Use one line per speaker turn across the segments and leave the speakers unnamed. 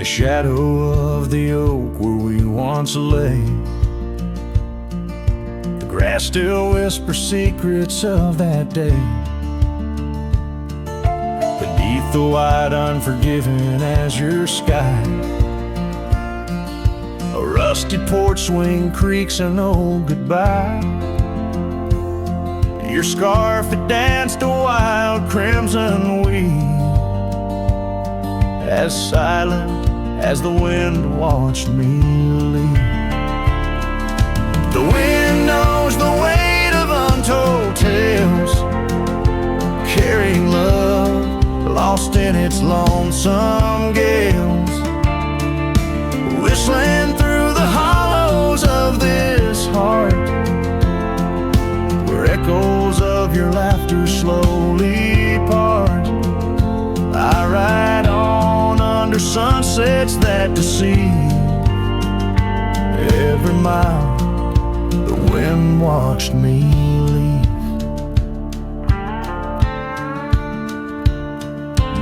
shadow of the oak where we once lay. The grass still whispers secrets of that day. Beneath the white unforgiving azure sky, a rusty porch swing creaks an old goodbye. Your scarf, it danced a wild crimson weave, as silent as the wind watched me leave. The wind knows the weight of untold tales, carrying love lost in its lonesome gales, whistling through the hollows of this heart, where echoes of your laughter slowly part. I ride on under sunsets that deceive. Every mile the wind watched me leave.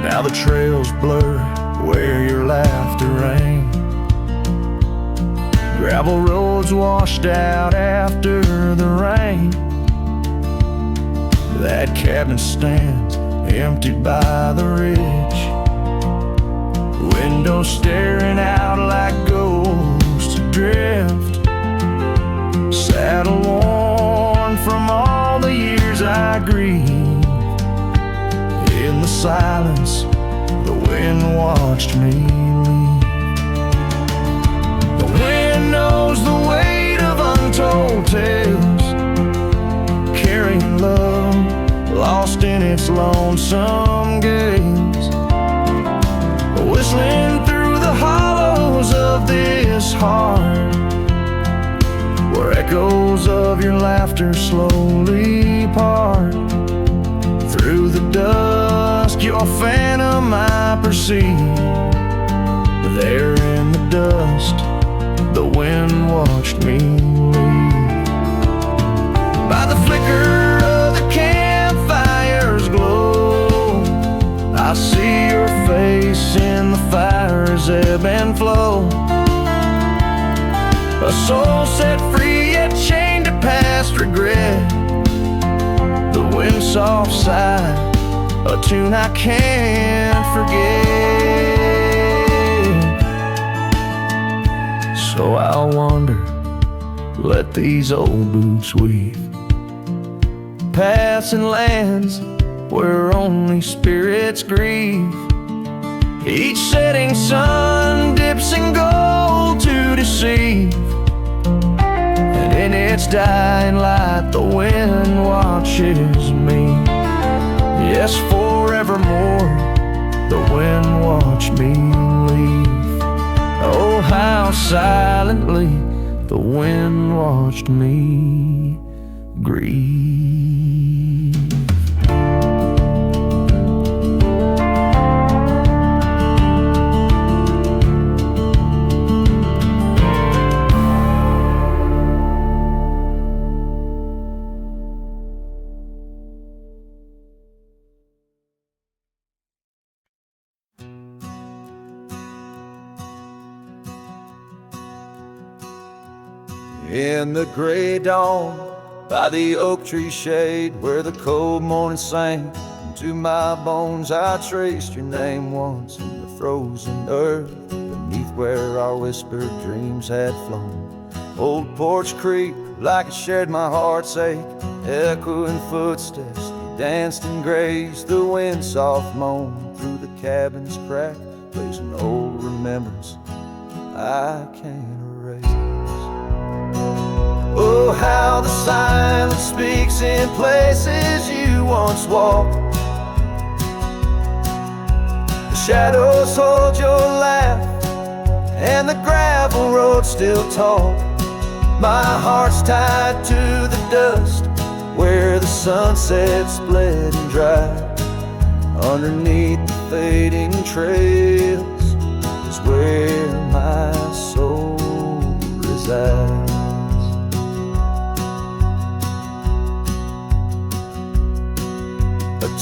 Now the trails blur where your laughter rang. Gravel roads washed out after the rain. That cabin stands emptied by the ridge, windows staring out like ghosts adrift. Saddle worn from all the years I grieve. In the silence, the wind watched me leave. The wind knows the weight of untold tales, carrying love lost in its lonesome gaze, whistling through the hollows of this heart, where echoes of your laughter slowly part. Through the dusk, your phantom I perceive. There in the dust, the wind watched me leave. By the flicker of the campfire's glow, I see your face in the fire's ebb and flow. A soul set free yet chained to past regret. The wind's soft sigh, a tune I can't forget. So I'll wander, let these old boots weave, paths and lands where only spirits grieve. Each setting sun dips in gold to deceive, and in its dying light the wind watches me. Yes, forevermore the wind watched me leave. Oh, how silently the wind watched me grieve.
In the gray dawn, by the oak tree shade, where the cold morning sank into my bones, I traced your name once in the frozen earth, beneath where our whispered dreams had flown. Old porch creak like it shared my heart's ache, echoing footsteps, you danced and grazed. The wind soft moan through the cabin's crack, plays an old remembrance I can't erase. Oh, how the silence speaks in places you once walked. The shadows hold your laugh, and the gravel road still talk. My heart's tied to the dust, where the sunset's bled and dried. Underneath the fading trails is where my soul resides.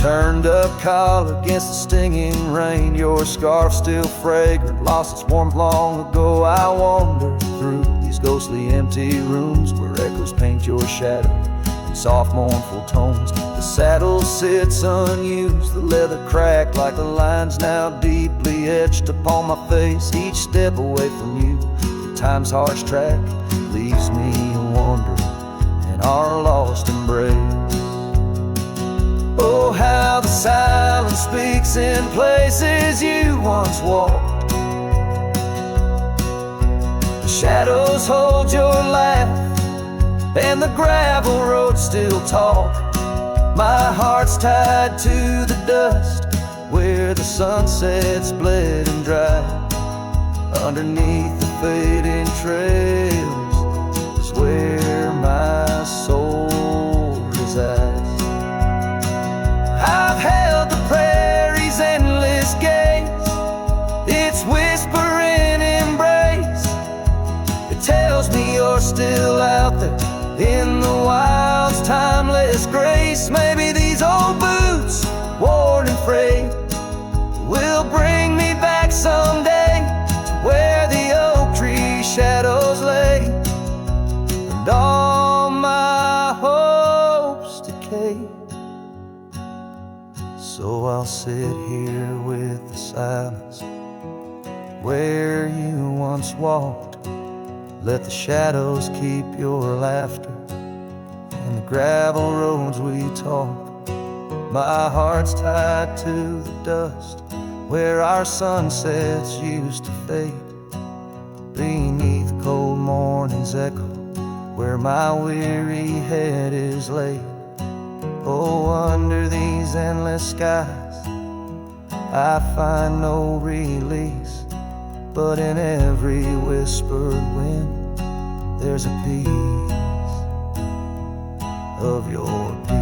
turned up collar against the stinging rain. Your scarf still fragrant, lost its warmth long ago. I wander through these ghostly empty rooms where echoes paint your shadow in soft mournful tones. The saddle sits unused, the leather cracked like the lines now deeply etched upon my face. Each step away from you, time's harsh track leaves me wandering in our lost embrace. Oh, how the silence speaks in places you once walked. The shadows hold your laugh, and the gravel roads still talk. My heart's tied to the dust where the sunsets bled and dried. Underneath the fading trails is where my soul resides. I've held the prairie's endless gaze, its whispering embrace. It tells me you're still out there in the wild's timeless grace. Maybe these old boots, worn and frayed, will bring me back someday to where the oak tree shadows lay, and all my hopes decay. So I'll sit here with the silence where you once walked. Let the shadows keep your laughter and the gravel roads we talk. My heart's tied to the dust where our sunsets used to fade. Beneath cold morning's echo where my weary head is laid. Oh, under these endless skies I find no release, but in every whispered wind there's a piece of your peace.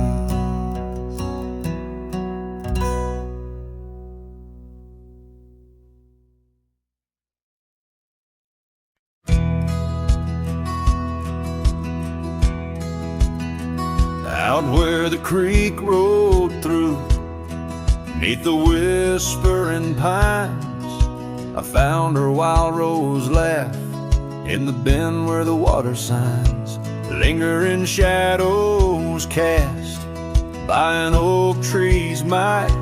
Out where the creek rolled through, neath the whispering pines, I found her wild rose laugh in the bend where the water signs linger in shadows cast by an oak tree's might.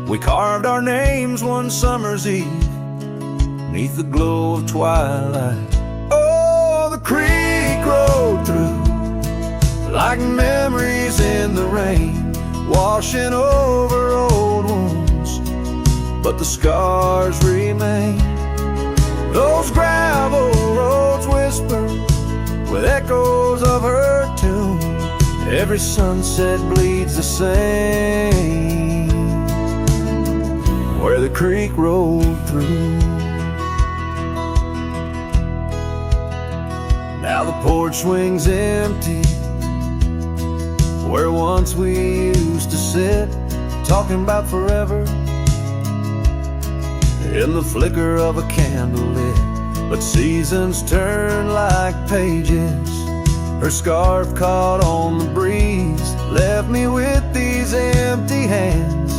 We carved our names one summer's eve neath the glow of twilight. Oh, the creek rolled through like memories in the rain, washing over old wounds, but the scars remain. Those gravel roads whisper with echoes of her tune. Every sunset bleeds the same where the creek rolled through. Now the porch swings empty where once we used to sit, talking about forever in the flicker of a candle lit. But seasons turn like pages. Her scarf caught on the breeze left me with these empty hands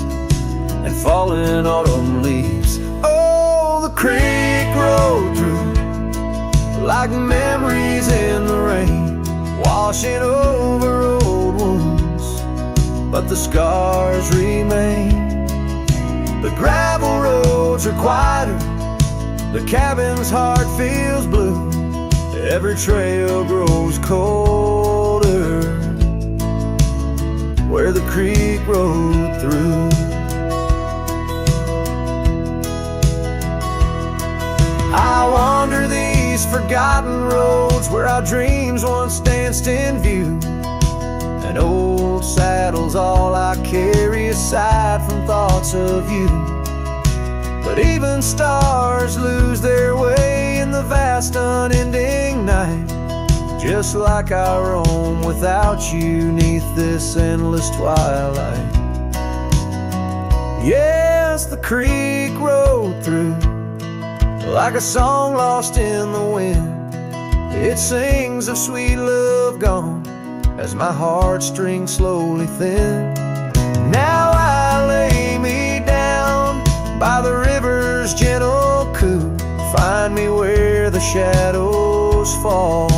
and falling autumn leaves. Oh, the creek rolled through like memories in the rain, washing over old wounds, but the scars remain. The gravel roads are quieter, the cabin's heart feels blue. Every trail grows colder where the creek rolled through. I wander these forgotten roads where our dreams once danced in view. An old saddle's all I carry aside from thoughts of you. But even stars lose their way in the vast unending night, just like I roam without you neath this endless twilight. Yes, the creek rolled through like a song lost in the wind. It sings of sweet love gone as my heartstrings slowly thin. Now I
winter's gentle coo. Find me where the shadows fall,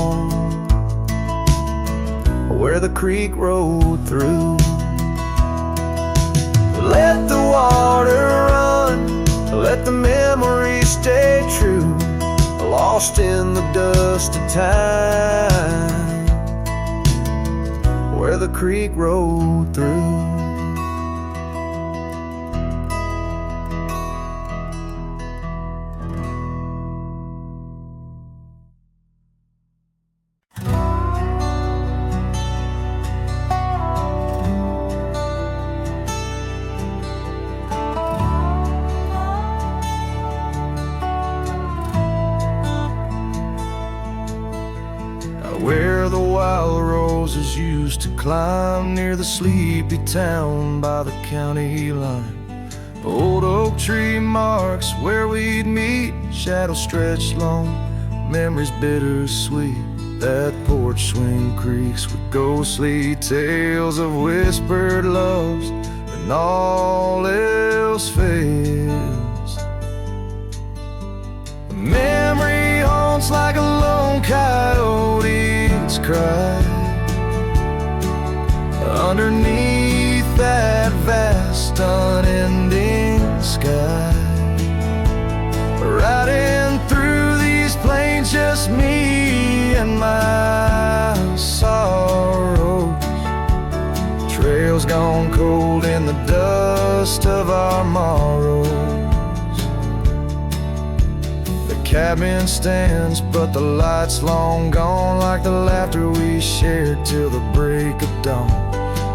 where the creek rolled through. Let the water run, let the memories stay true, lost in the dust of time, where the creek rolled through. Where the wild roses used to climb, near the sleepy town by the county line. Old oak tree marks where we'd meet, shadows stretched long, memories bittersweet. That porch swing creaks with ghostly tales of whispered loves, and all else fails. Memory haunts like a lone coyote's cry underneath that vast unending sky. Riding through these plains, just me and my sorrows. Trails gone cold in the dust of our morrows. Cabin stands, but the light's long gone, like the laughter we shared till the break of dawn.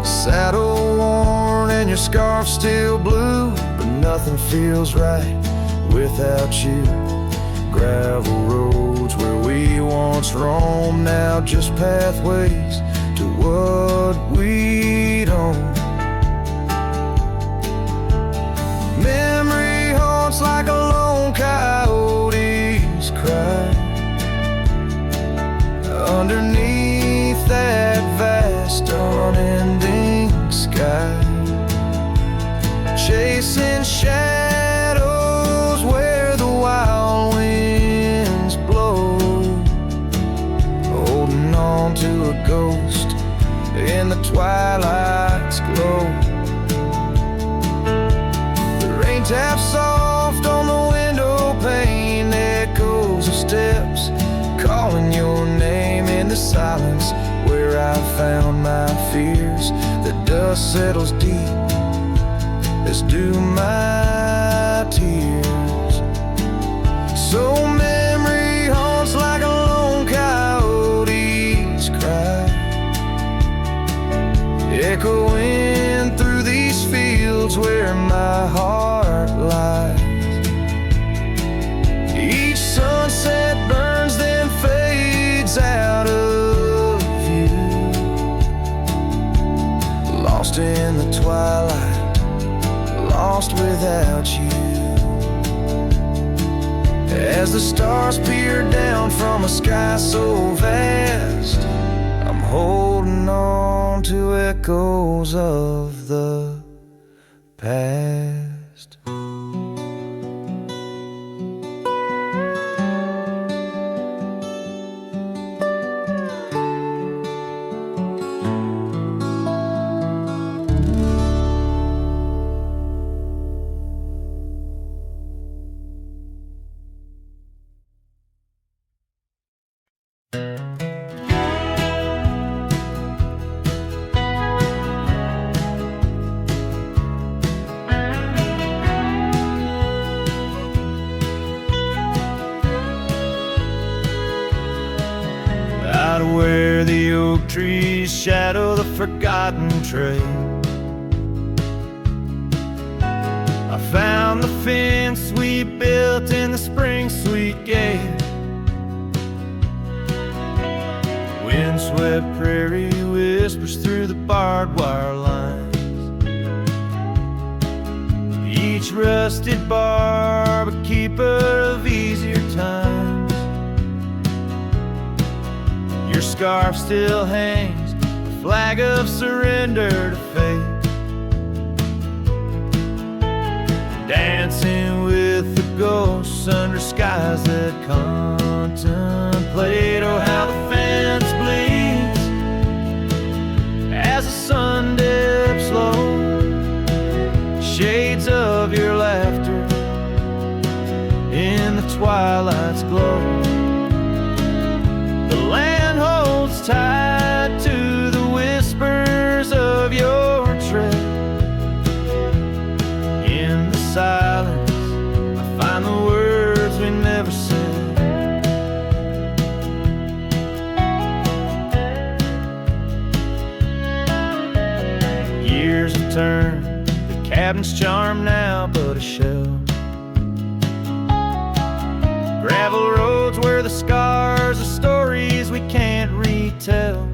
Saddle worn and your scarf still blue, but nothing feels right without you. Gravel roads where we once roamed, now just pathways to what we'd own. Memory haunts like a lone coyote's cry underneath that vast unending sky, chasing shadows where the wild winds blow, holding on to a ghost in the twilight's glow. The rain taps soft on the window pane, echoes of steps calling your name in the silence where I found my fears. The dust settles deep, as do my tears. So memory haunts like a lone coyote's cry, echoing through these fields where my heart lies. Each sunset burns, then fades out of view, lost in the twilight, lost without you. As the stars peer down from a sky so vast, I'm holding on to echoes of the past. Out where the oak trees shadow the forgotten trail, I found the fence we built in the spring sweet gale. Windswept prairie whispers through the barbed wire lines, each rusted barb a keeper of easier times. Your scarf still hangs, a flag of surrender to fate, dancing with the ghosts under skies that contemplate. Oh, how the fence bleeds as the sun dips low. Shades of your laughter in the twilight's glow. The land holds tight to the whispers of your tread. In the silence, I find the words we never said. Years have turned, the cabin's charm now but a shell. Gravel roads where the scars are stories we can't retell.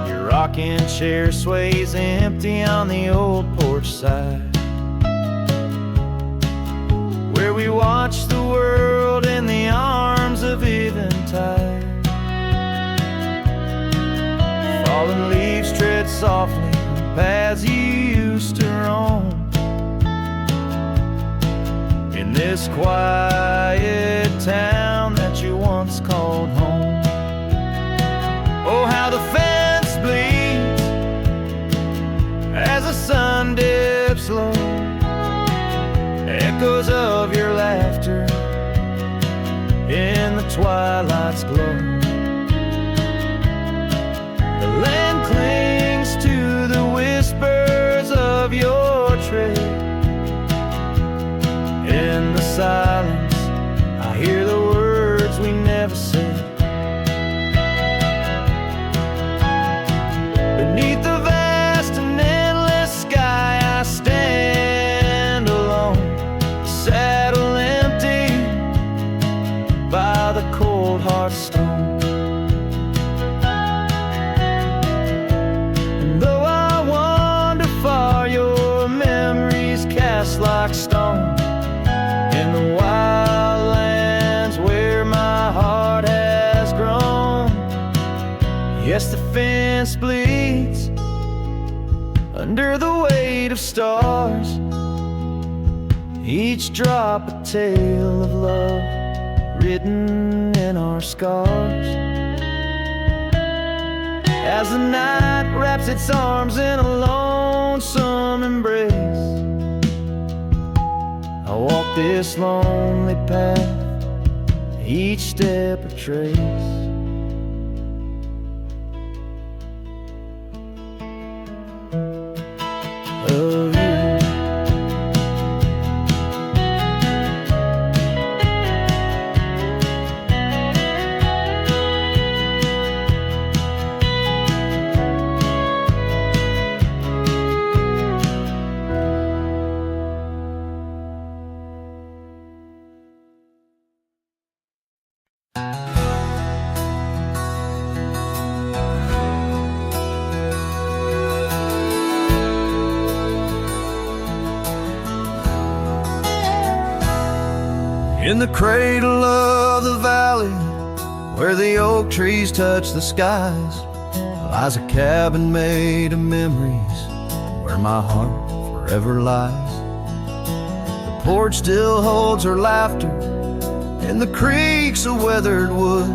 Your rocking chair sways empty on the old porch side, where we watch the world in the arms of eventide. Fallen leaves tread softly on paths you used to roam. In this quiet town that you once called home. Oh, how the fence bleeds as the sun dips low. Echoes of your laughter in the twilight's glow. The land clings to the whispers of your tread. In the silence, I hear the words we never said. Beneath the vast and endless sky, I stand alone, saddle empty by the cold hard stone. And though I wander far, your memories cast like stone. In the wild lands where my heart has grown. Yes, the fence bleeds under the weight of stars, each drop a tale of love written in our scars. As the night wraps its arms in a lonesome embrace, I walk this lonely path, each step a trace. Of you. In the cradle of the valley, where the oak trees touch the skies, lies a cabin made of memories, where my heart forever lies. The porch still holds her laughter in the creaks of weathered wood,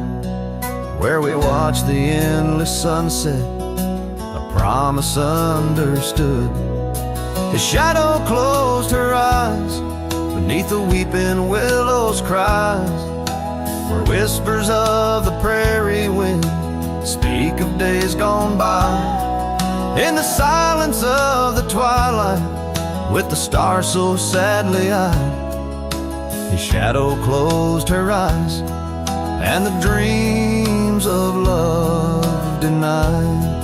where we watch the endless sunset, a promise understood. His shadow closed her eyes beneath the weeping willows' cries, where whispers of the prairie wind speak of days gone by. In the silence of the twilight, with the stars so sadly eyed, his shadow closed her eyes, and the dreams of love denied.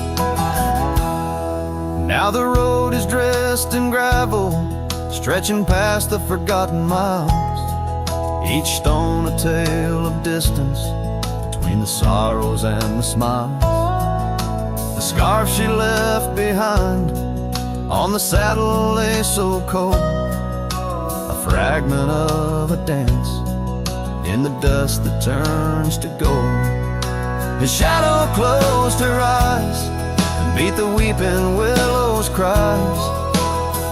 Now the road is dressed in gravel, stretching past the forgotten miles, each stone a tale of distance between the sorrows and the smiles. The scarf she left behind on the saddle lay so cold, a fragment of a dance in the dust that turns to gold. His shadow closed her eyes and beat the weeping willows' cries,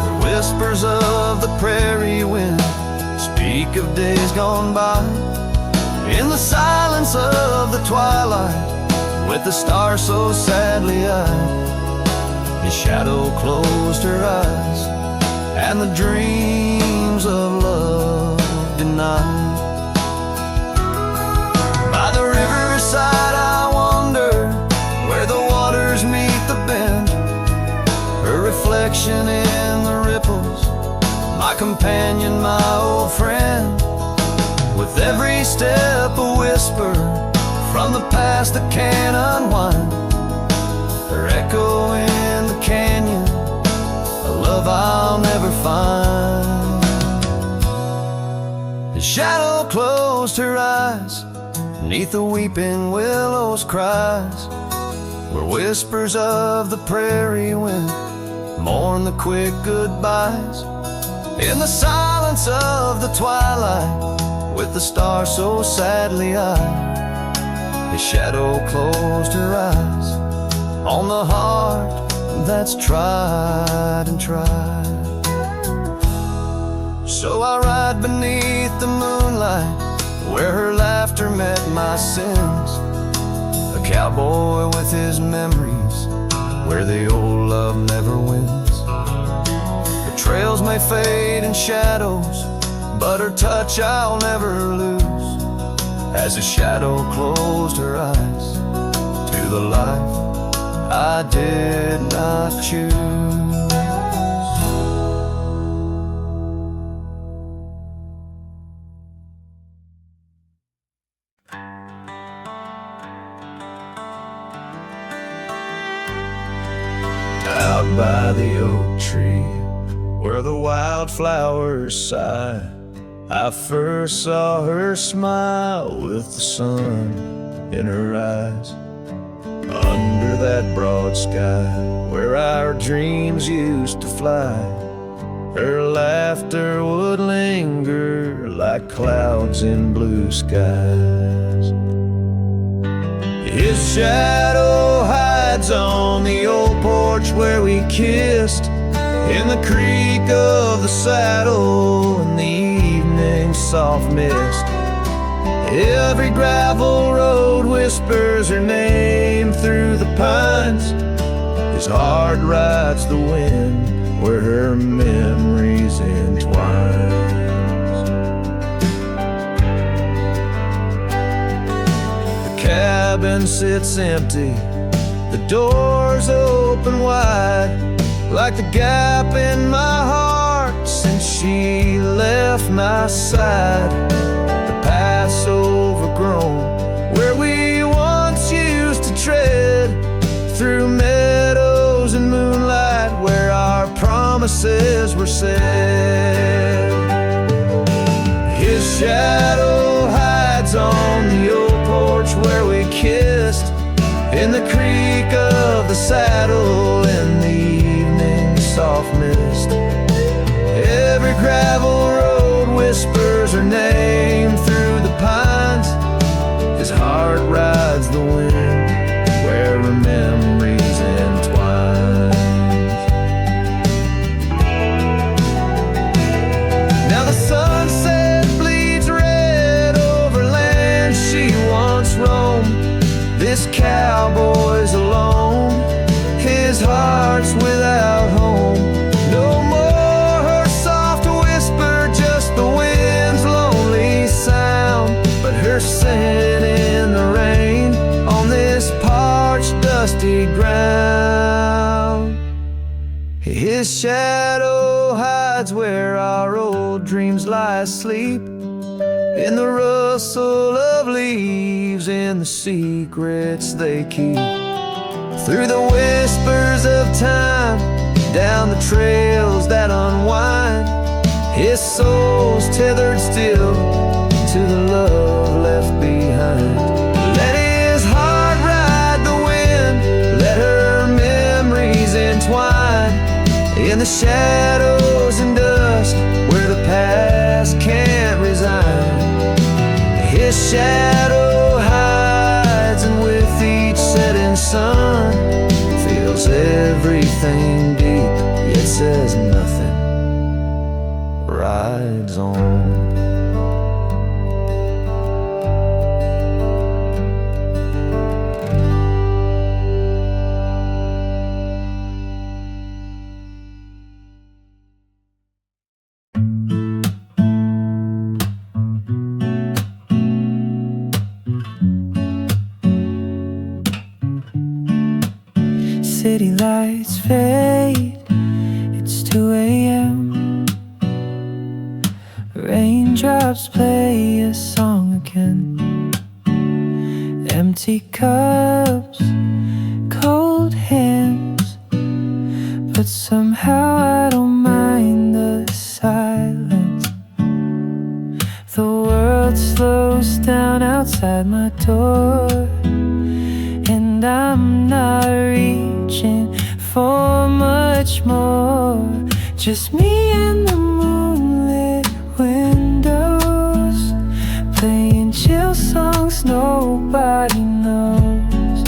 where whispers of the prairie wind speak of days gone by. In the silence of the twilight, with the stars so sadly eyed, his shadow closed her eyes, and the dreams of love denied. By the riverside I wander, where the waters meet the bend, her reflection in the ripples, my companion, my old friend. With every step a whisper from the past that can't unwind, her echo in the canyon, a love I'll never find. His shadow closed her eyes, neath the weeping willows cries, where whispers of the prairie wind mourn the quick goodbyes. In the silence of the twilight, with the stars so sadly eyed, his shadow closed her eyes on the heart that's tried and tried. So I ride beneath the moonlight, where her laughter met my sins, a cowboy with his memories, where the old love never wins. The trails may fade in shadows, but her touch I'll never lose, as a shadow closed her eyes to the life I did not choose. Out by the oak tree, where the wildflowers sigh, I first saw her smile with the sun in her eyes. Under that broad sky, where our dreams used to fly, her laughter would linger like clouds in blue skies. His shadow hides on the old porch where we kissed, in the creak of the saddle and the evening soft mist. Every gravel road whispers her name through the pines. His heart rides the wind where her memories entwine. The cabin sits empty, the doors open wide, like the gap in my heart since she left my side. The path's overgrown, where we once used to tread, through meadows and moonlight, where our promises were said. His shadow hides on the old porch where we kissed, in the creak of the saddle in the evening soft mist. Every gravel road whispers her name through the pines. His heart rides the wind where her memories entwine. Now the sunset bleeds red over land she once roamed. This cowboy's alone, his heart's without home. No more her soft whisper, just the wind's lonely sound, but her scent in the rain on this parched, dusty ground. His shadow hides where our old dreams lie asleep, in the rustle of leaves, in the secrets they keep. Through the whispers of time, down the trails that unwind, his soul's tethered still to the love left behind. Let his heart ride the wind, let her memories entwine, in the shadows and dust where the past can't resign. His shadow hides, and with each setting sun, feels everything deep, yet says nothing. rides on.
City lights fade, it's 2 a.m. Raindrops play a song again. Empty cups, cold hands, but somehow I don't mind the silence. The world slows down outside my door, and I'm not reaching for much more. Just me and the moonlit windows, playing chill songs nobody knows.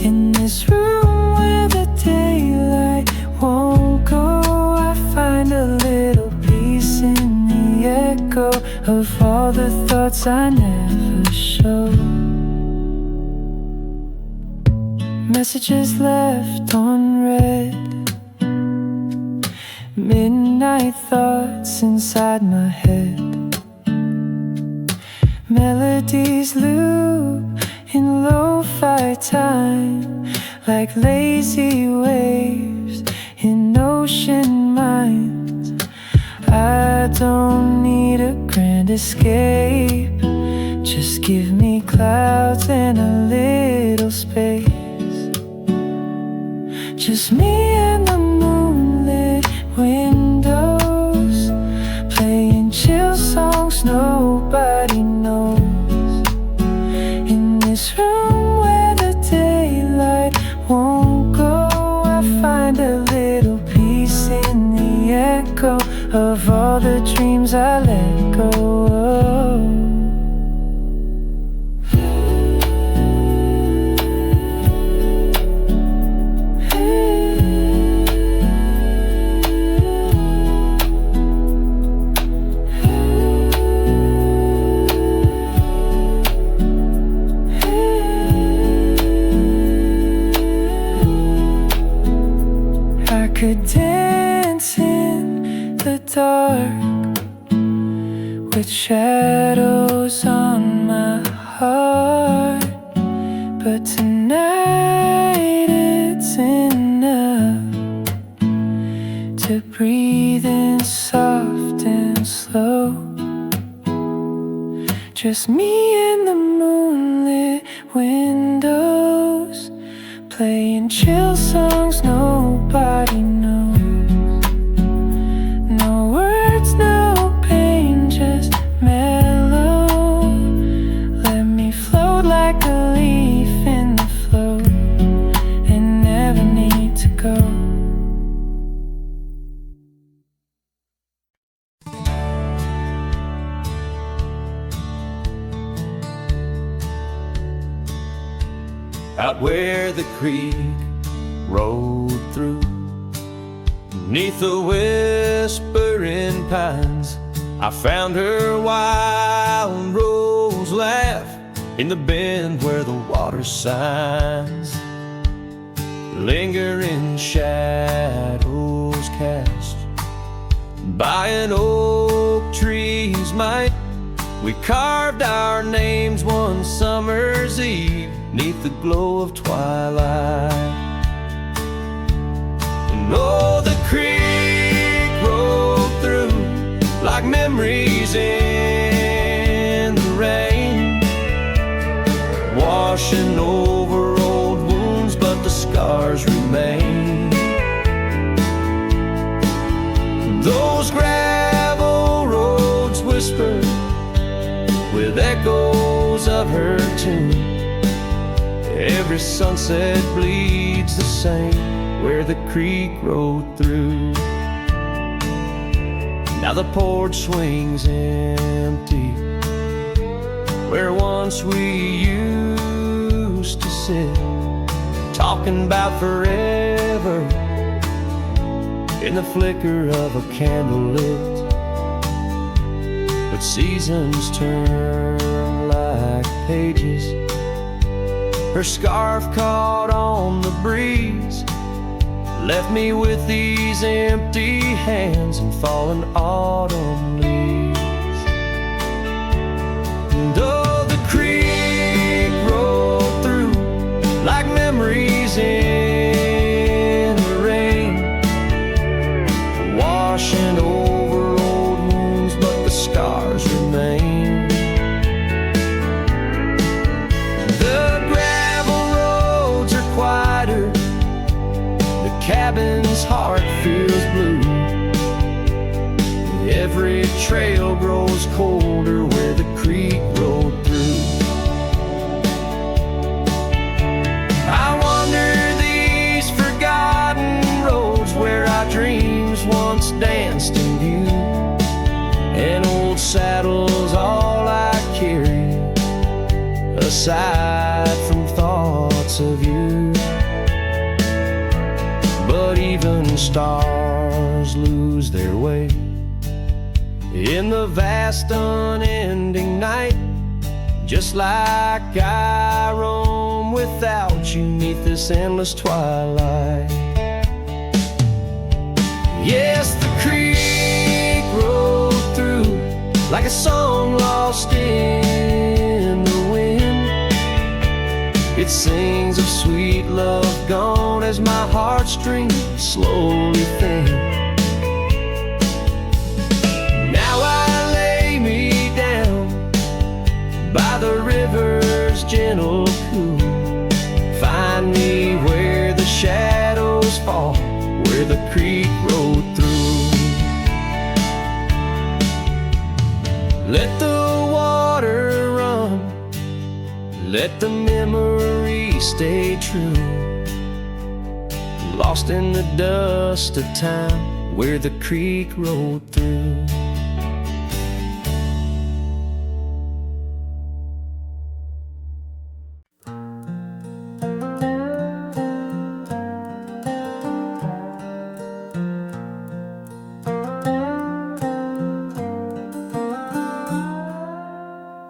In this room where the daylight won't go, I find a little peace in the echo of all the thoughts I never showed. Messages left unread, midnight thoughts inside my head. Melodies loop in lo-fi time, like lazy waves in ocean minds. I don't need a grand escape, just give me clouds and a little space. Just me and the moonlit windows, playing chill songs nobody knows. In this room where the daylight won't go, I find a little peace in the echo of all the dreams I let go of. Could dance in the dark with shadows on my heart, but tonight it's enough to breathe in soft and slow. Just me and the moonlit windows, playing chill songs nobody knows. No words, no pain, just mellow. Let me float like a leaf in the flow and never need to go.
Out where the creek rolled through, beneath the whispering pines, I found her wild rose laugh in the bend where the water sighs. Lingering shadows cast by an oak tree's might, we carved our names one summer's eve 'neath the glow of twilight. And oh, the creek rolled through like memories in the rain, washing over old wounds, but the scars remain. Those gravel roads whisper with echoes of her tune. Every sunset bleeds the same where the creek rode through. Now the porch swings empty where once we used to sit, talking about forever in the flicker of a candle lit.
but seasons turn like pages. Her scarf caught on the breeze, left me with these empty hands and fallen autumn leaves. And oh, the creek rolled through like memories in the rain, washing over old wounds, but the scars remain. The gravel roads are quieter, the cabin's heart feels blue. Every trail grows colder where the creek rolled through. I wander these forgotten roads where our dreams once danced in view. An old saddle's all I carry, aside from thoughts of you. But even stars lose their way in the vast unending night, just like I roam without you 'neath this endless twilight. Yes, the creek rolled through like a song lost in the wind. It sings of sweet love gone as my heartstrings slowly thin. Now I lay me down by the river's gentle cool. Find me where the shadows fall, where the creek rolled through. Let the water run, let the memory stay true, lost in the dust of time where the creek rolled through.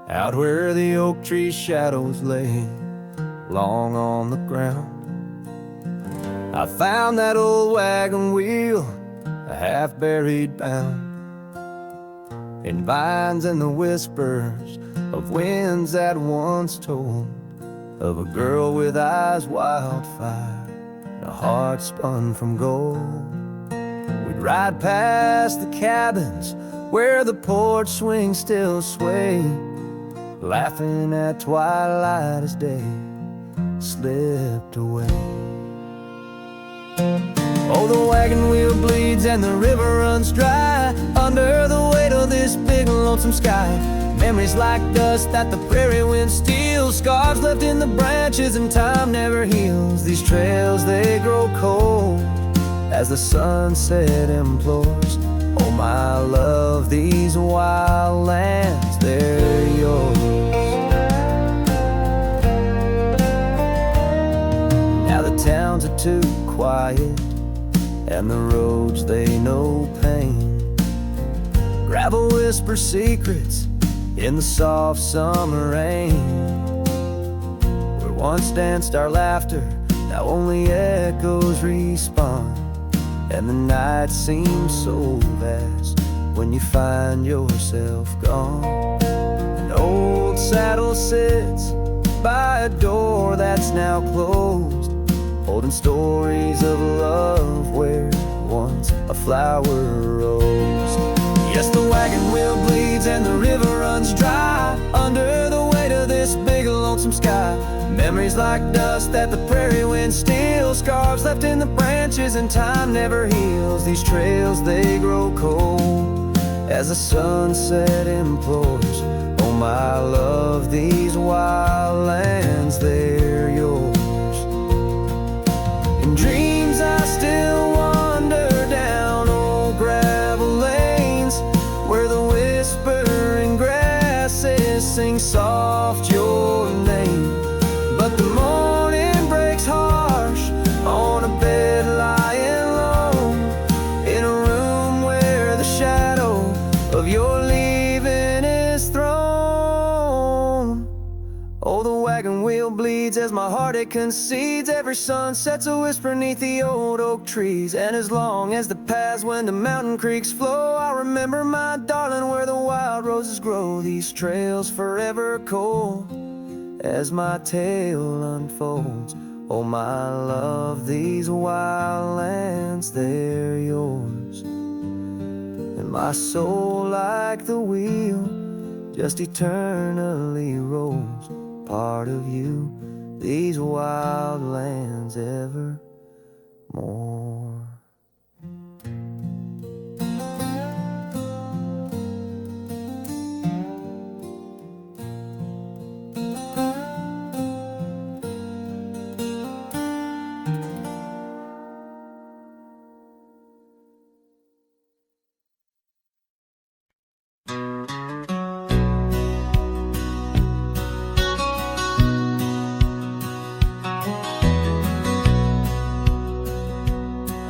Out where the oak tree shadows lay long on the ground, I found that old wagon wheel, a half-buried bound, in vines and the whispers of winds that once told of a girl with eyes wildfire and a heart spun from gold. We'd ride past the cabins where the porch swings still sway, laughing at twilight as day slipped away. Oh, the wagon wheel bleeds and the river runs dry under the weight of this big lonesome sky. Memories like dust that the prairie wind steals, scars left in the branches and time never heals. These trails, they grow cold as the sunset implores. Oh, my love, these wild lands, they're yours. Now the towns are too quiet and the roads, they know pain. Gravel whispers secrets in the soft summer rain. Where once danced our laughter, now only echoes respond. And the night seems so vast when you find yourself gone. An old saddle sits by a door that's now closed, holding stories of love where once a flower rose. Yes, the wagon wheel bleeds and the river runs dry under the weight of this big lonesome sky. Memories like dust that the prairie wind steals, scars left in the branches and time never heals. These trails, they grow cold as the sunset implores. Oh, my love, these wild lands, they're yours. In dreams I still wander down old gravel lanes where the whispering grasses sing soft your name. But the morning breaks harsh on a bed lying low, in a room where the shadow of your leaving the wagon wheel bleeds, as my heart it concedes. Every sunset's a whisper 'neath the old oak trees. And as long as the paths when the mountain creeks flow, I'll remember, my darling, where the wild roses grow. These trails forever cold as my tale unfolds. Oh my love, these wild lands, they're yours. And my soul, like the wheel, just eternally rolls. Part of you, these wild lands evermore.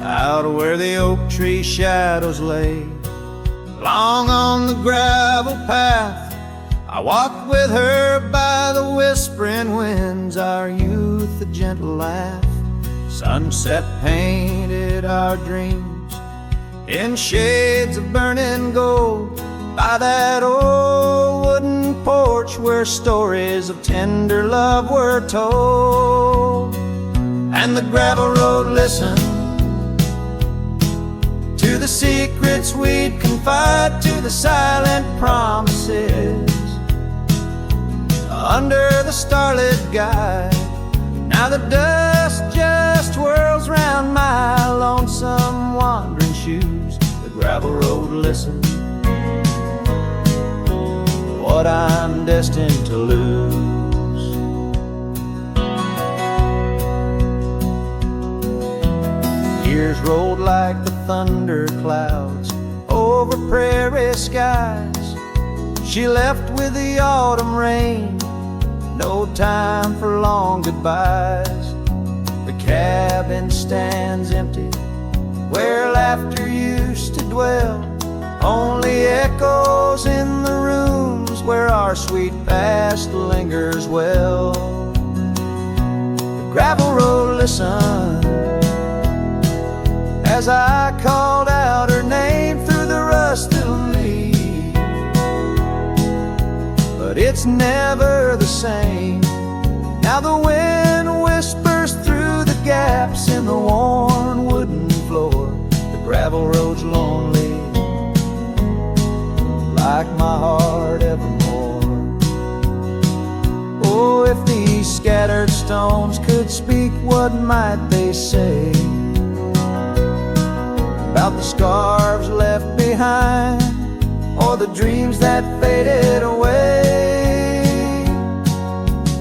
Out where the oak tree shadows lay, long on the gravel path, I walked with her by the whispering winds, our youth a gentle laugh. Sunset painted our dreams in shades of burning gold, by that old wooden porch where stories of tender love were told. And the gravel road listened to the secrets we'd confide, to the silent promises under the starlit guide. Now the dust just whirls round my lonesome wandering shoes. The gravel road listens to what I'm destined to lose. Years rolled like the thunder clouds over prairie skies. She left with the autumn rain, no time for long goodbyes. The cabin stands empty where laughter used to dwell, only echoes in the rooms where our sweet past lingers well. The gravel road listened as I called out her name through the rusted leaves, but it's never the same. Now the wind whispers through the gaps in the worn wooden floor. The gravel road's lonely, like my heart evermore. Oh, if these scattered stones could speak, what might they say about the scarves left behind, or the dreams that faded away?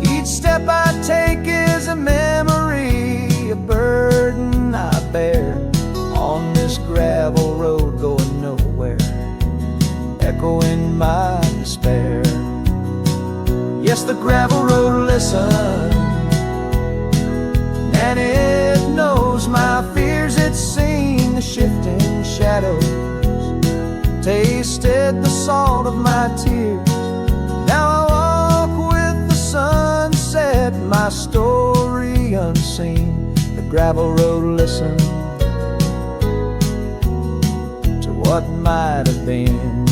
Each step I take is a memory, a burden I bear on this gravel road going nowhere, echoing my despair. Yes, the gravel road listens, and it knows my fears. It's seen the shifting shadows, tasted the salt of my tears. Now I walk with the sunset, my story unseen. The gravel road listens to what might have been.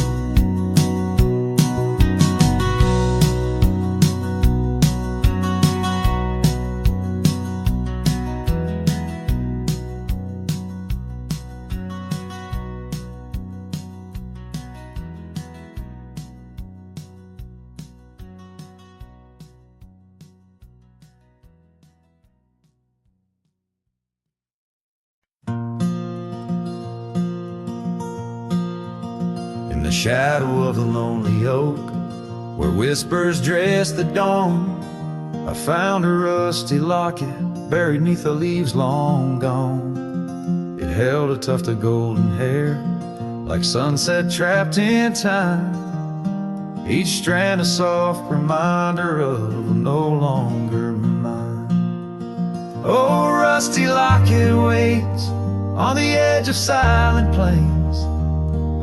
In the shadow of the lonely oak, where whispers dress the dawn, I found a rusty locket buried neath the leaves long gone. It held a tuft of golden hair, like sunset trapped in time, each strand a soft reminder of no longer mine. Oh, rusty locket waits on the edge of silent plains,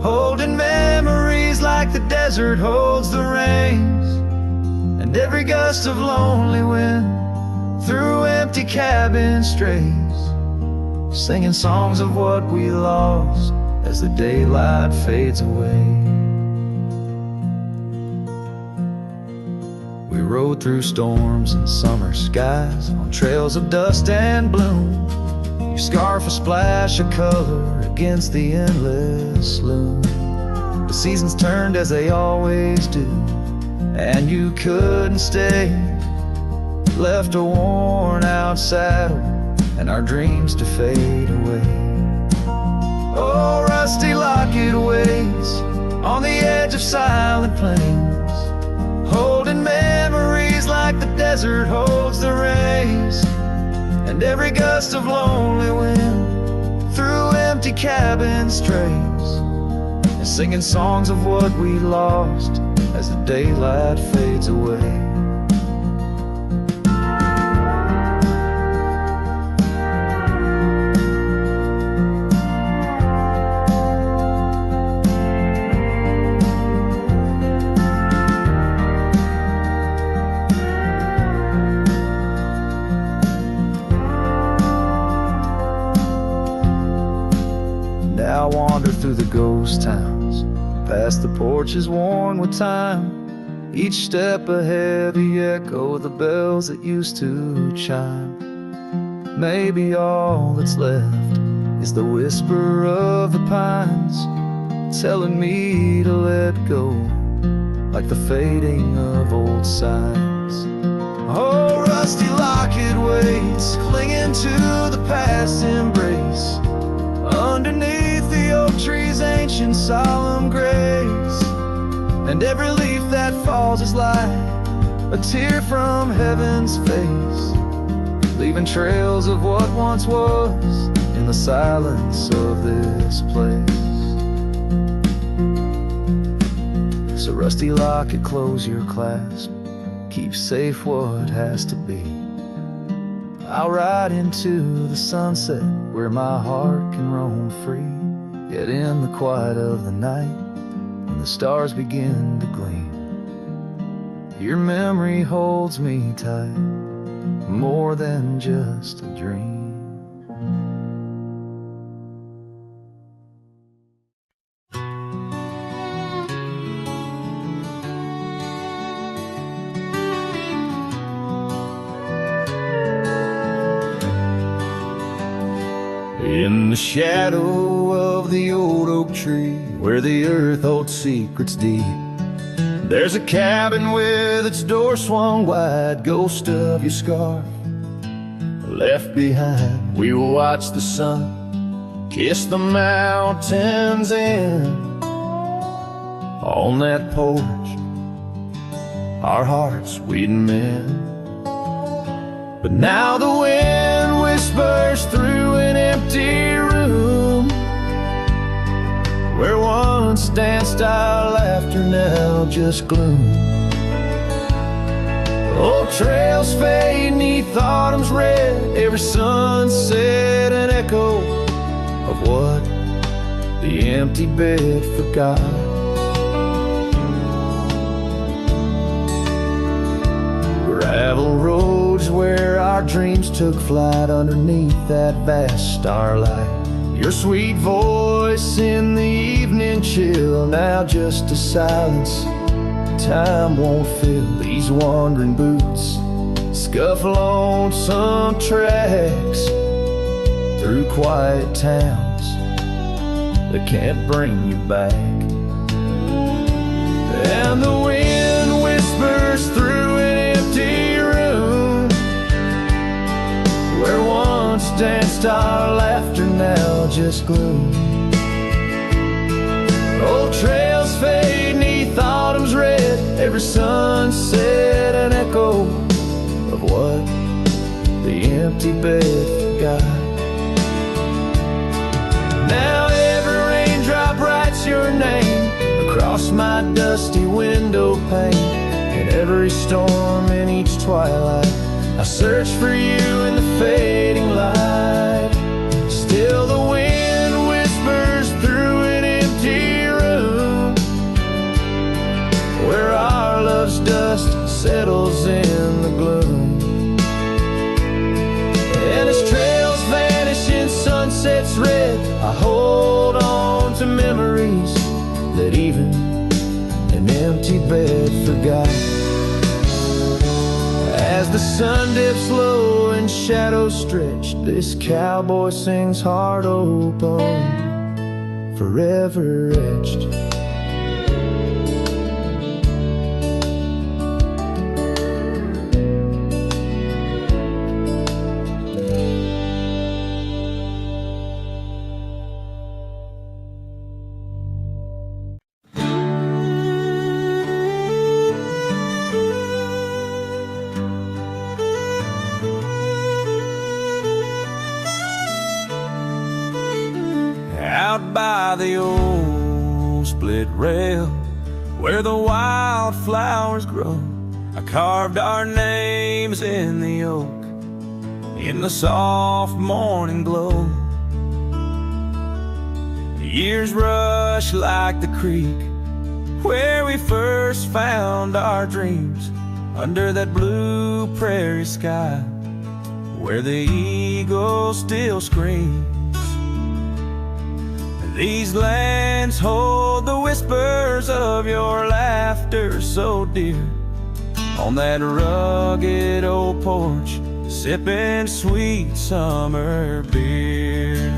holding memories like the desert holds the rains. And
And every gust of lonely wind through empty cabin strays, singing songs of what we lost as the daylight fades away. We rode through storms and summer skies on trails of dust and bloom. Your scarf a splash of color against the endless loom. The seasons turned as they always do, and you couldn't stay. Left a worn out saddle and our dreams to fade away. Oh, rusty locket waits on the edge of silent plains, holding memories like the desert holds the rays. And every gust of lonely wind through empty cabin strays, and singing songs of what we lost as the daylight fades away. Now I wander through the ghost towns, past the porches worn with time. Each step a heavy echo of the bells that used to chime. Maybe all that's left is the whisper of the pines, telling me to let go, like the fading of old signs. Oh, rusty locket waits, clinging to the past embrace, underneath the oak tree's ancient solemn grace. And every leaf that falls is like a tear from heaven's face, leaving trails of what once was in the silence of this place. So rusty locket, close your clasp, keep safe what has to be. I'll ride into the sunset where my heart can roam free. Yet in the quiet of the night, when the stars begin to gleam, your memory holds me tight, more than just a dream. In the shadow of the old oak tree, where the earth holds secrets deep, there's a cabin with its door swung wide, ghost of your scarf left behind. We will watch the sun kiss the mountains in. On that porch, our hearts we'd mend. But now the wind whispers through an empty room, where once danced our laughter, now just gloom. Old trails fade neath autumn's red, every sunset an echo of what the empty bed forgot. Gravel roads where our dreams took flight, underneath that vast starlight. Your sweet voice in the evening chill, now just a silence time won't fill. These wandering boots scuffle on some tracks through quiet towns that can't bring you back. And the wind whispers through an empty room, where once danced our laughter, now just gloom. Old trails fade neath autumn's red, every sunset an echo of what the empty bed forgot. Now every raindrop writes your name across my dusty window pane, and every storm in each twilight I search for you in the fading light. Still the wind whispers through an empty room, where our love's dust settles forgot. As the sun dips low and shadows stretch, this cowboy sings heart open, forever etched.
Out by the old split rail where the wildflowers grow, I carved our names in the oak in the soft morning glow. The years rush like the creek where we first found our dreams, under that blue prairie sky where the eagle still screams. These lands hold the whispers of your laughter so dear, on that rugged old porch, sipping sweet summer beer.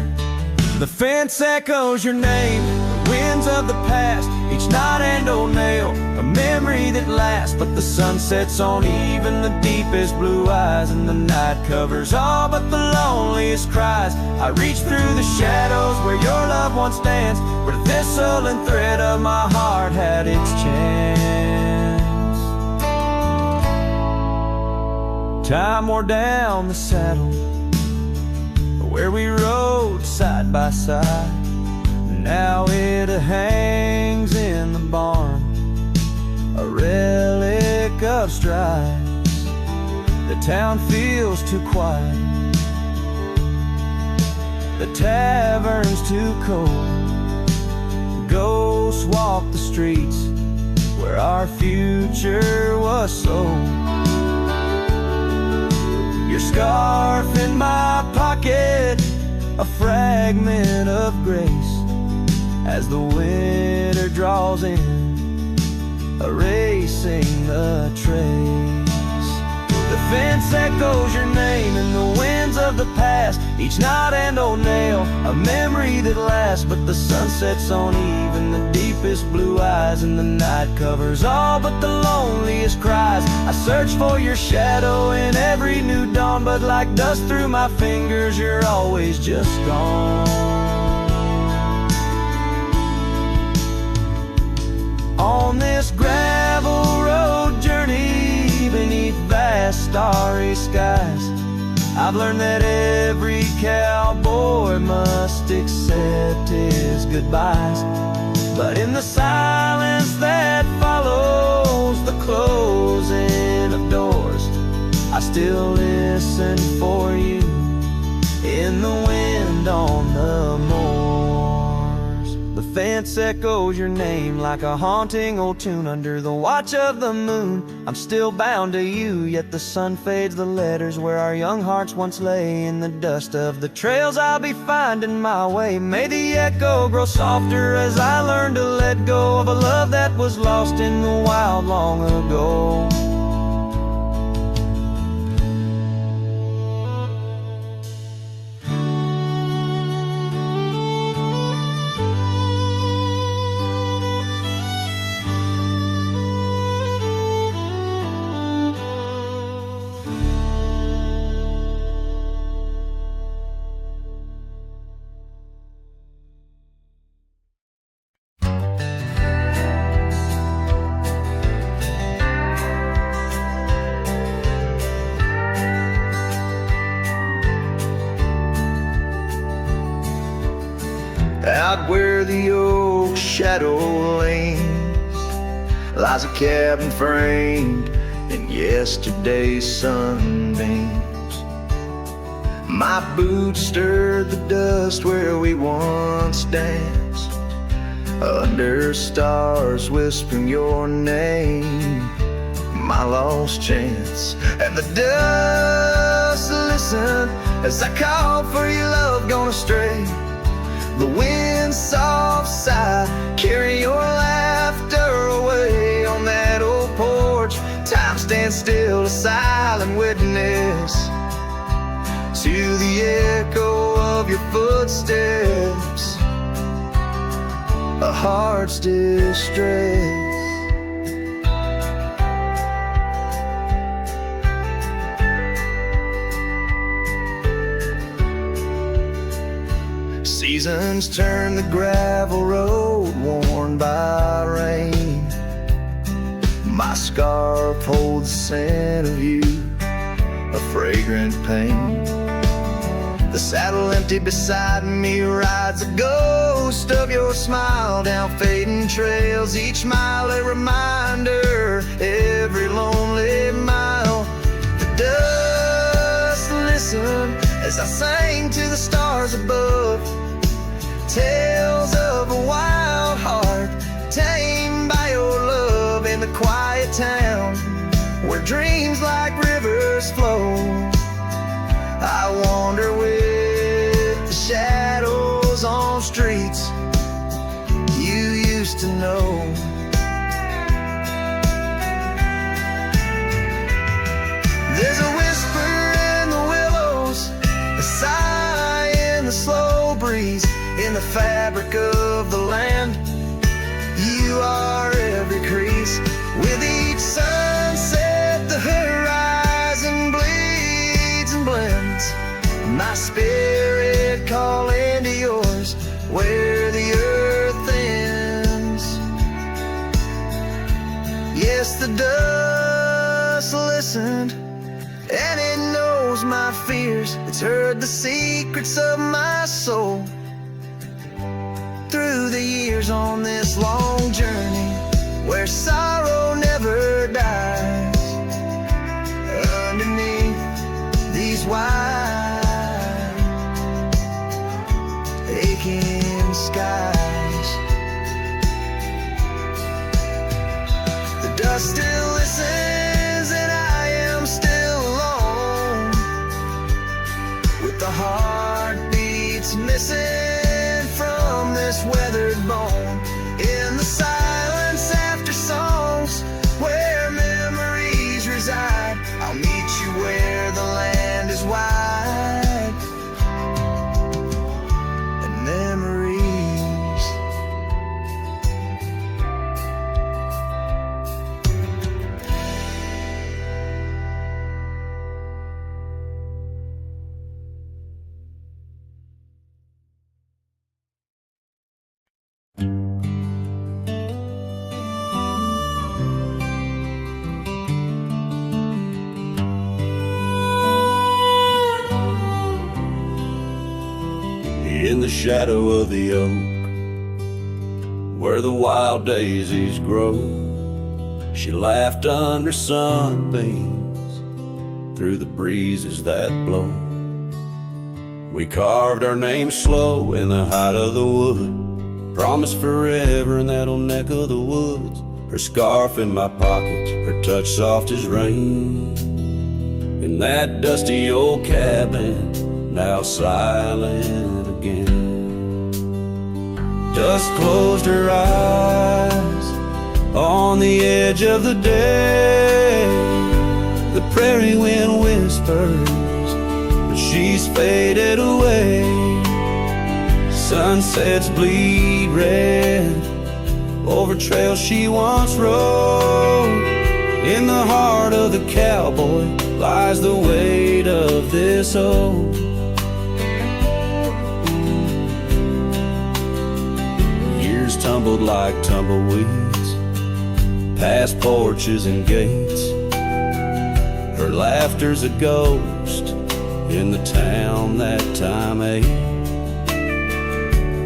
The fence echoes your name, the winds of the past, each knot and old nail, a memory that lasts. But the sun sets on even the deepest blue eyes, and the night covers all but the loneliest cries. I reach through the shadows where your loved one stands, where the thistle and thread of my heart had its chance. Time wore down the saddle where we rode side by side. Now it hangs in the barn, a relic of strides. The town feels too quiet, the tavern's too cold. Ghosts walk the streets where our future was sold. Your scarf in my pocket, a fragment of grace, as the winter draws in, erasing the trace. The fence echoes your name in the winds of the past, each knot and old nail, a memory that lasts. But the sun sets on even the deepest blue eyes, and the night covers all but the loneliest cries. I search for your shadow in every new dawn, but like dust through my fingers, you're always just gone. On this gravel road journey beneath vast starry skies, I've learned that every cowboy must accept his goodbyes. But in the silence that follows the closing of doors, I still listen for you in the wind on the moors. The fence echoes your name like a haunting old tune under the watch of the moon. I'm still bound to you, yet the sun fades the letters where our young hearts once lay. In the dust of the trails I'll be finding my way. May the echo grow softer as I learn to let go of a love that was lost in the wild long ago.
Out where the oak shadow lanes lies a cabin framed in yesterday's sunbeams. My boots stirred the dust where we once danced, under stars whispering your name, my lost chance. And the dust listen as I call for your love gone astray. The wind's soft sigh carry your laughter away on that old porch stand still, a silent witness to the echo of your footsteps, a heart's distress. Seasons turn the gravel road worn by rain. My scarf holds the scent of you, a fragrant pain. The saddle empty beside me rides a ghost of your smile down fading trails. Each mile a reminder, every lonely mile. The dust listened as I sang to the stars above, tales of a wild heart tamed by your love in the quiet town where dreams like rivers flow. I wander with the shadows on streets you used to know. There's a whisper in the willows, a sigh in the slow breeze, in the fabric of the land. You are every crease. With each sunset the horizon bleeds and blends, my spirit calling to yours where the earth ends. Yes, the dust listened and it knows my fears. It's heard the secrets of my soul through the years on this long journey where sorrow never dies. Underneath these wide aching skies, the dust still listens and I am still alone, with the heartbeats missing from this weathered bone. In the silence after songs where memories reside, I'll meet you where the land is wide and memories.
In the shadow of the oak, where the wild daisies grow, she laughed under sunbeams through the breezes that blow. We carved our names slow in the height of the wood, promised forever in that old neck of the woods. Her scarf in my pocket, her touch soft as rain, in that dusty old cabin, now silent again. Dust closed her eyes on the edge of the day. The prairie wind whispers, but she's faded away. Sunsets bleed red over trails she once rode. In the heart of the cowboy lies the weight of this old. Years tumbled like tumbleweeds past porches and gates. Her laughter's a ghost in the town that time ate,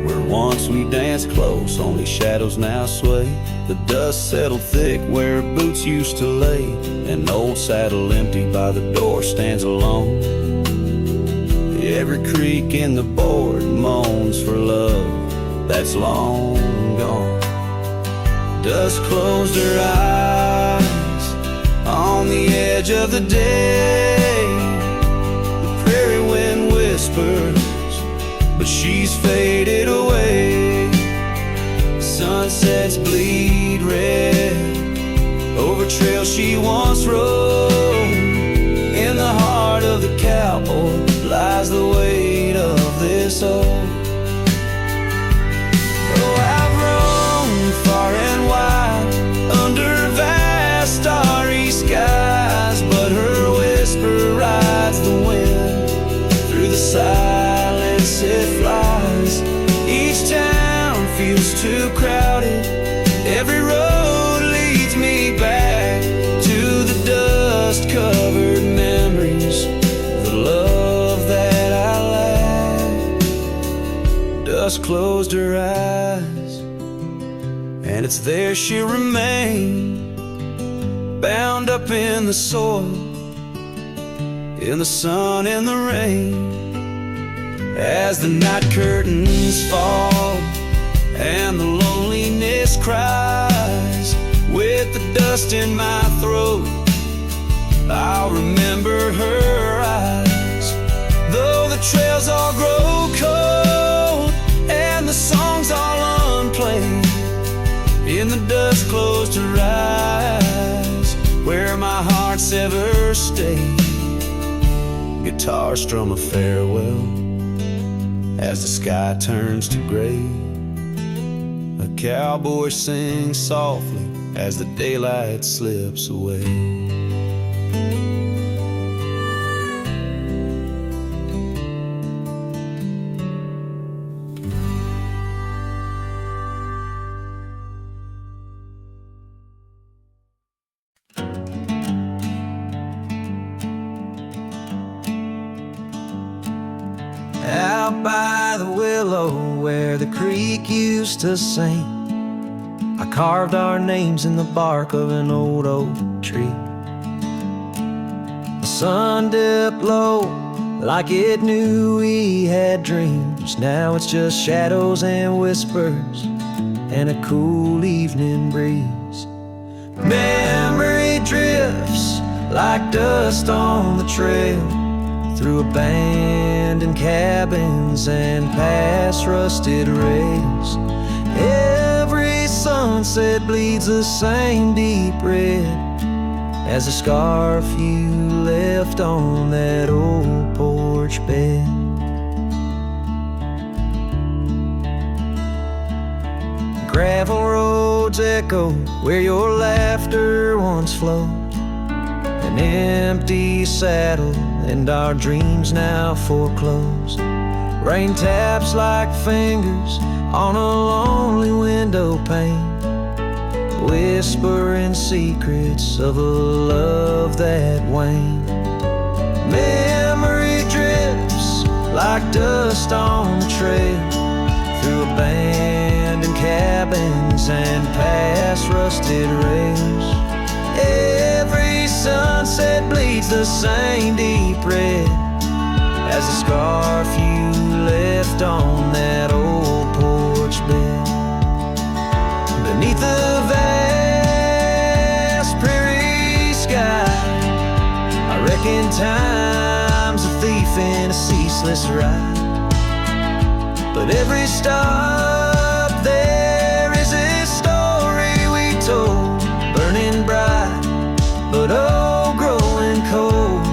where once we danced close, only shadows now sway. The dust settled thick where boots used to lay. An old saddle empty by the door stands alone. Every creak in the board moans for love that's long gone. Dust closed her eyes on the edge of the day. The prairie wind whispers, but she's faded away. Sunsets bleed red over trails she once rode.
for lies the weight of this old. Oh, I've roamed far and wide under vast starry skies, but her whisper rides the wind. Through the silence it flies. Each town feels too crowded. Every road leads me back to the dust-covered memories, the love that I lacked. Dust closed her eyes, and it's there she'll remain, bound up in the soil, in the sun and the rain. As the night curtains fall and the loneliness cries, with the dust in my throat, I'll remember her eyes. Though the trails all grow cold and the songs all unplayed, in the dust closed her eyes, where my heart's ever stayed. Guitar strum a farewell as the sky turns to gray. A cowboy sings softly as the daylight slips away. Out by the willow where the creek used to sing, I carved our names in the bark of an old oak tree. The sun dipped low like it knew we had dreams. Now it's just shadows and whispers and a cool evening breeze. Memory drifts like dust on the trail, through abandoned cabins and past rusted rails. Every sunset bleeds the same deep red as a scarf you left on that old porch bed. Gravel roads echo where your laughter once flowed, an empty saddle and our dreams now foreclosed. Rain taps like fingers on a lonely window pane, whispering secrets of a love that waned. Memory drifts like dust on the trail, through abandoned cabins and past rusted rails. Every sunset bleeds the same deep red as the scarf you left on that old porch bed. Beneath the vast prairie sky, I reckon time's a thief in a ceaseless ride. But every stop there is a story we told, burning bright but oh, growing cold.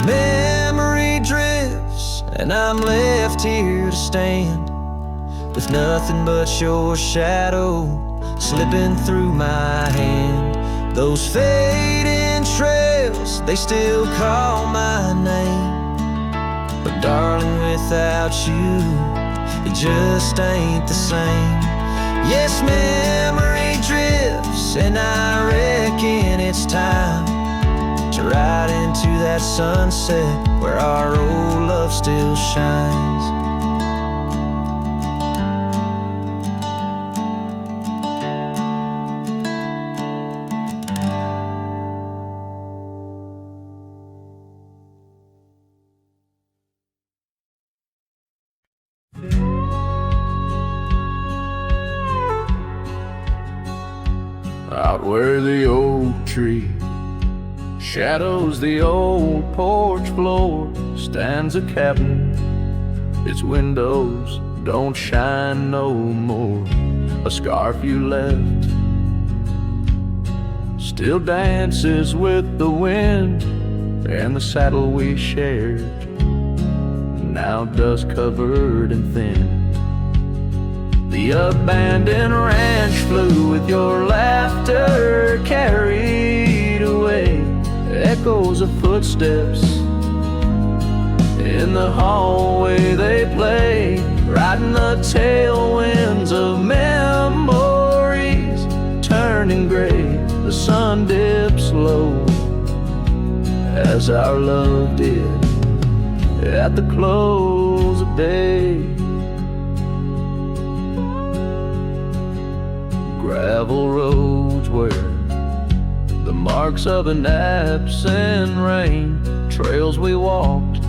Memory drifts and I'm left here to stand, with nothing but your shadow slipping through my hand. Those fading trails, they still call my name, but darling, without you, it just ain't the same. Yes, memory drifts, and I reckon it's time to ride into that sunset where our old love still shines.
Out where the oak tree shadows the old porch floor stands a cabin. Its windows don't shine no more. A scarf you left still dances with the wind, and the saddle we shared, now dust covered and thin. The abandoned ranch flew with your laughter carried away. Echoes of footsteps in the hallway they play, riding the tailwinds of memories, turning gray. The sun dips low as our love did at the close of day. Gravel roads where the marks of an absent rain, trails we walked,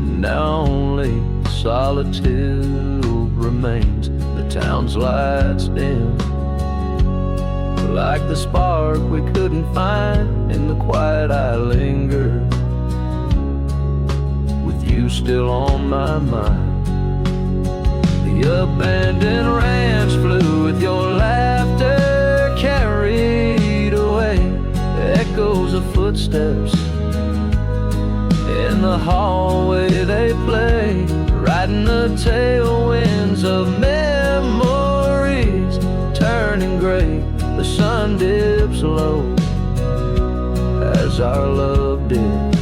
now only solitude remains. The town's lights dim, like the spark we couldn't find. In the quiet I linger, with you still on my mind. The abandoned ranch flew with your laughter carried away. Echoes of footsteps in the hallway they play, riding the tailwinds of memories, turning gray. The sun dips low as our love did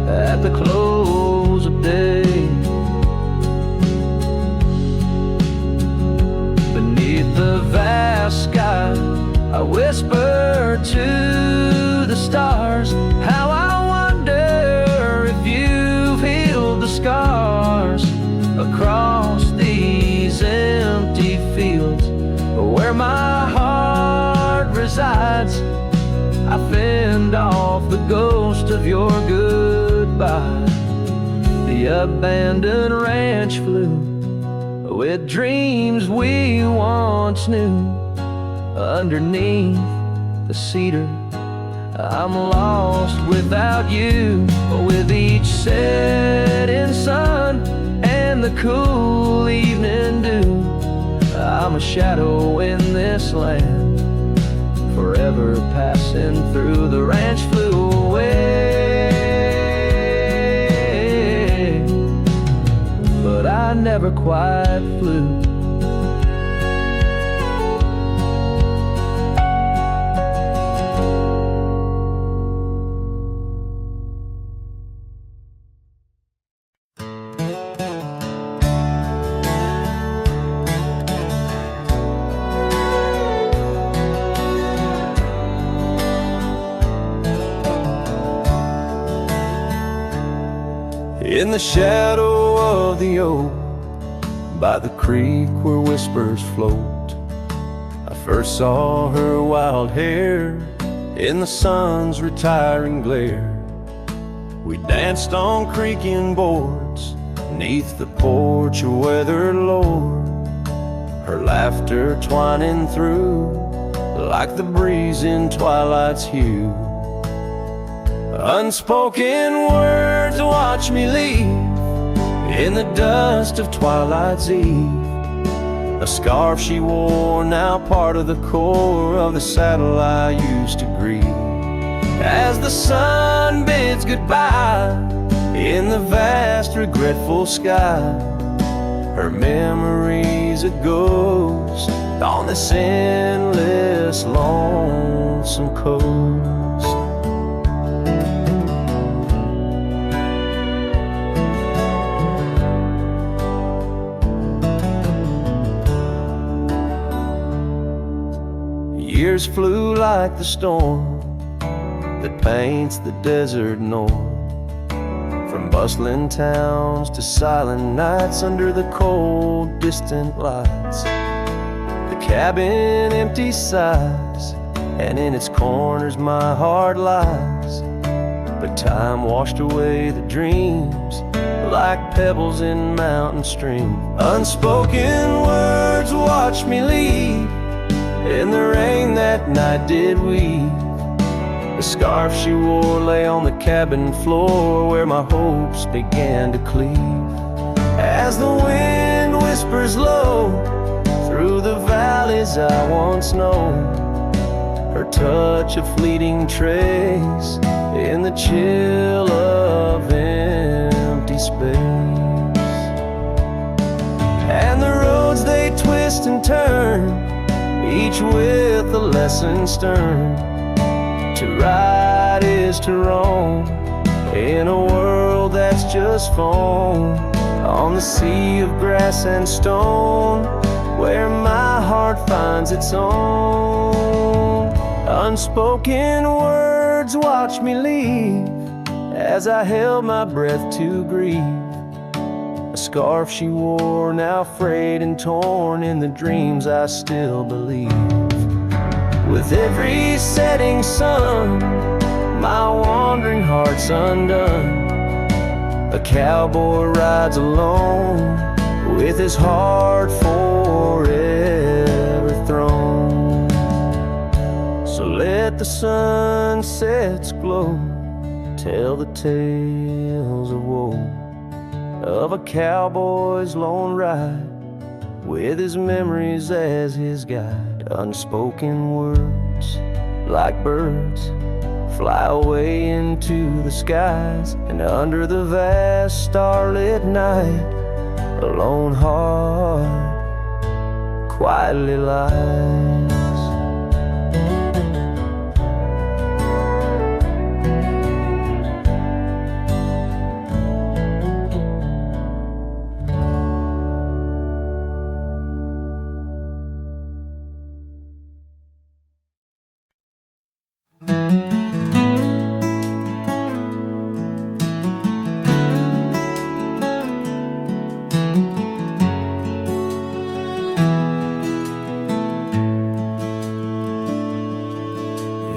at the close of day. Beneath the vast sky I whisper to the stars, how I wonder if you've healed the scars across these empty fields where my heart resides. I fend off the ghost of your goodbye. The abandoned ranch flew with dreams we once knew. Underneath the cedar I'm lost without you. With each setting sun and the cool evening dew, I'm a shadow in this land, forever passing through. The ranch flew away, but I never quite flew.
In the shadow of the oak, by the creek where whispers float, I first saw her wild hair in the sun's retiring glare. We danced on creaking boards neath the porch of weathered lore, her laughter twining through like the breeze in twilight's hue. Unspoken words watch me leave in the dust of twilight's eve. A scarf she wore, now part of the core of the saddle I used to grieve. As the sun bids goodbye in the vast regretful sky, her memory's a ghost on this endless lonesome coast. Years flew like the storm that paints the desert north, from bustling towns to silent nights under the cold, distant lights. The cabin empty sighs, and in its corners my heart lies. But time washed away the dreams like pebbles in mountain stream. Unspoken words watch me leave in the rain that night did weave. The scarf she wore lay on the cabin floor where my hopes began to cleave. As the wind whispers low through the valleys I once known, her touch a fleeting trace in the chill each with a lesson stern. To right is to wrong, in a world that's just foam, on the sea of grass and stone, where my heart finds its own. Unspoken words watch me leave, as I held my breath to grieve. A scarf she wore, now frayed and torn, in the dreams I still believe. With every setting sun, my wandering heart's undone. A cowboy rides alone, with his heart forever thrown. So let the sunsets glow, tell the tales of woe, of a cowboy's lone ride, with his memories as his guide. Unspoken words, like birds, fly away into the skies, and under the vast starlit night, a lone heart quietly lies.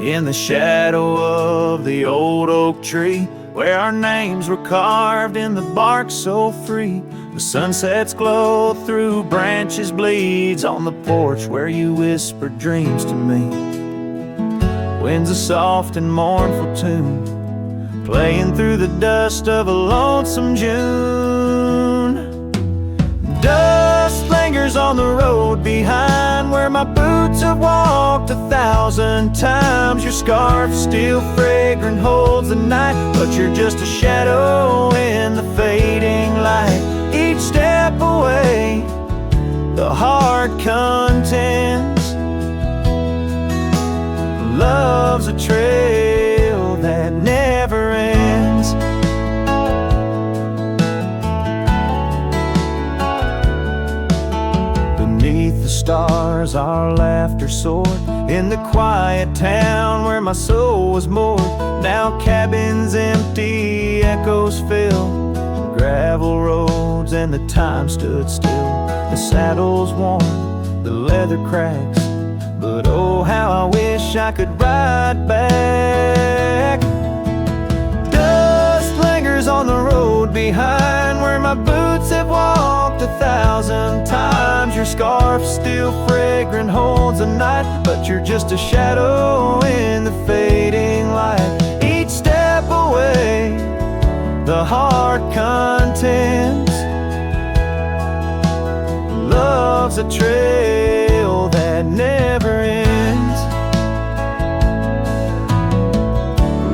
In the shadow of the old oak tree, where our names were carved in the bark so free, the sunset's glow through branches bleeds on the porch where you whispered dreams to me. Winds a soft and mournful tune, playing through the dust of a lonesome June. Dust lingers on the road behind, where my boots have walked 1,000 times. Your scarf still fragrant holds the night, but you're just a shadow in the fading light. Each step away, the heart contends. Love's a trail that never ends. Beneath the stars our laughter soared, in the quiet town where my soul was moored. Now cabins empty, echoes fill gravel roads, and the time stood still. The saddle's worn, the leather cracks, but oh how I wish I could ride back. Dust lingers on the road behind, where my boots have walked 1,000 times. Your scarf still fragrant holds the night, but you're just a shadow in the fading light. Each step away, the heart contends. Love's a trail that never ends.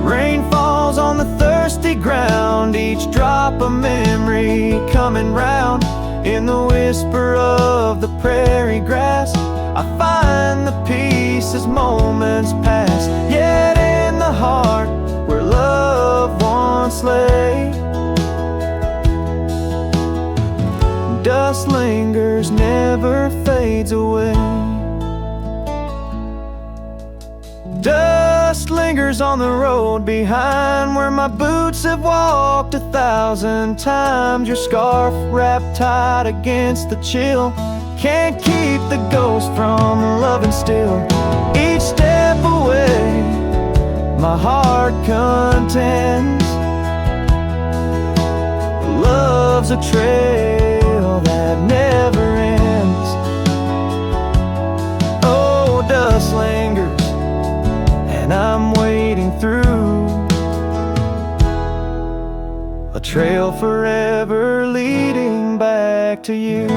Rain falls on the thirsty ground, each drop a memory coming round. In the whisper of the prairie grass, I find the peace as moments pass. Yet in the heart where love once lay, dust lingers, never fades away. Dust lingers on the road behind, where my boots have walked 1,000 times. Your scarf wrapped tight against the chill, can't keep the ghost from loving still. Each step away, my heart contends. Love's a trail that never ends. Oh, dust lingers, and I'm wading through a trail forever leading back to you.